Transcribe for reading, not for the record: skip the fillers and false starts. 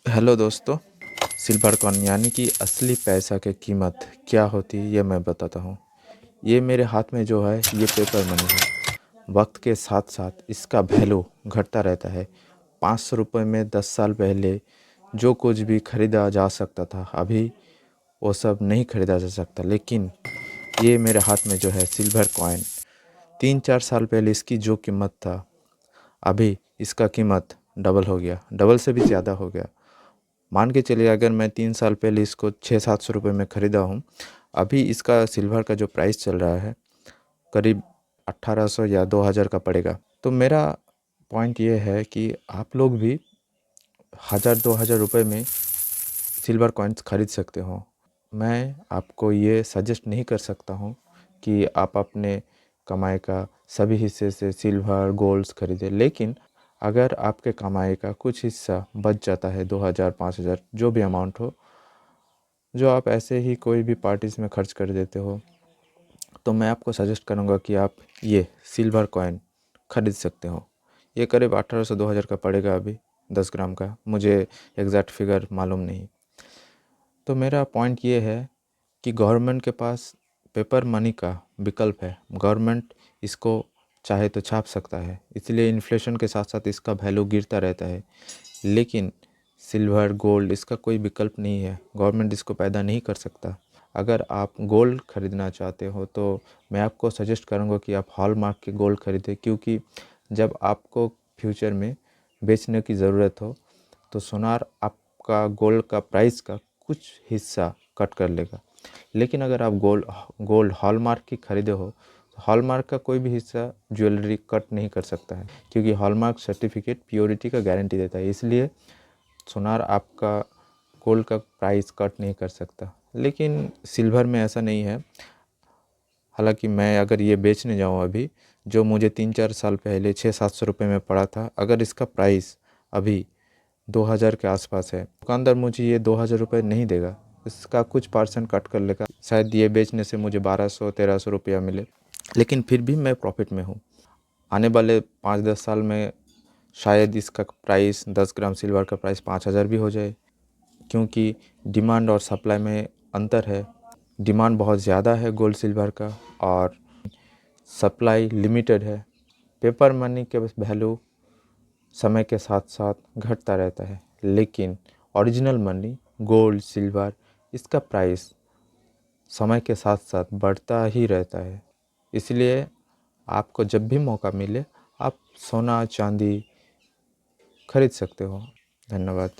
Hello दोस्तों। Silver coin यानी कि असली पैसा की कीमत क्या होती है ये मैं बताता हूँ। ये मेरे हाथ में जो है ये पेपर मनी है। वक्त के साथ साथ इसका वैल्यू घटता रहता है। 500 रुपये में 10 साल पहले जो कुछ भी खरीदा जा सकता था अभी वो सब नहीं खरीदा जा सकता। लेकिन ये मेरे हाथ में जो है सिल्वर कॉइन 3-4 साल पहले इसकी जो कीमत था अभी इसका कीमत डबल हो गया, डबल से भी ज़्यादा हो गया। मान के चलिए अगर मैं 3 साल पहले इसको 600-700 रुपये में ख़रीदा हूँ, अभी इसका सिल्वर का जो प्राइस चल रहा है करीब 1800 या 2000 का पड़ेगा। तो मेरा पॉइंट ये है कि आप लोग भी 1000-2000 रुपये में सिल्वर कॉइन्स खरीद सकते हो। मैं आपको ये सजेस्ट नहीं कर सकता हूँ कि आप अपने कमाई का सभी हिस्से से सिल्वर गोल्ड्स खरीदें, लेकिन अगर आपके कमाई का कुछ हिस्सा बच जाता है 2000 5000 जो भी अमाउंट हो, जो आप ऐसे ही कोई भी पार्टीज़ में खर्च कर देते हो, तो मैं आपको सजेस्ट करूँगा कि आप ये सिल्वर कॉइन खरीद सकते हो। ये करीब 1800 से 2000 का पड़ेगा अभी 10 ग्राम का, मुझे एग्जैक्ट फिगर मालूम नहीं। तो मेरा पॉइंट ये है कि गवर्नमेंट के पास पेपर मनी का विकल्प है। गवर्नमेंट इसको चाहे तो छाप सकता है, इसलिए इन्फ्लेशन के साथ साथ इसका वैल्यू गिरता रहता है। लेकिन सिल्वर गोल्ड इसका कोई विकल्प नहीं है, गवर्नमेंट इसको पैदा नहीं कर सकता। अगर आप गोल्ड ख़रीदना चाहते हो तो मैं आपको सजेस्ट करूंगा कि आप हॉलमार्क के गोल्ड खरीदें, क्योंकि जब आपको फ्यूचर में बेचने की ज़रूरत हो तो सोनार आपका गोल्ड का प्राइस का कुछ हिस्सा कट कर लेगा। लेकिन अगर आप गोल्ड गोल्ड हॉलमार्क की खरीदे हो तो हॉलमार्क का कोई भी हिस्सा ज्वेलरी कट नहीं कर सकता है, क्योंकि हॉलमार्क सर्टिफिकेट प्योरिटी का गारंटी देता है। इसलिए सोनार आपका गोल्ड का प्राइस कट नहीं कर सकता। लेकिन सिल्वर में ऐसा नहीं है। हालांकि मैं अगर ये बेचने जाऊँ अभी, जो मुझे 3-4 साल पहले 600-700 रुपये में पड़ा था, अगर इसका प्राइस अभी 2000 के आसपास है, दुकानदार मुझे ये 2000 रुपये नहीं देगा, इसका कुछ परसेंट कट कर लेगा। शायद ये बेचने से मुझे 1200-1300 रुपया मिले, लेकिन फिर भी मैं प्रॉफिट में हूँ। आने वाले 5-10 साल में शायद इसका प्राइस 10 ग्राम सिल्वर का प्राइस 5000 भी हो जाए, क्योंकि डिमांड और सप्लाई में अंतर है। डिमांड बहुत ज़्यादा है गोल्ड सिल्वर का और सप्लाई लिमिटेड है। पेपर मनी के वैल्यू समय के साथ साथ घटता रहता है, लेकिन ओरिजिनल मनी गोल्ड सिल्वर इसका प्राइस समय के साथ साथ बढ़ता ही रहता है। इसलिए आपको जब भी मौका मिले आप सोना चांदी खरीद सकते हो। धन्यवाद।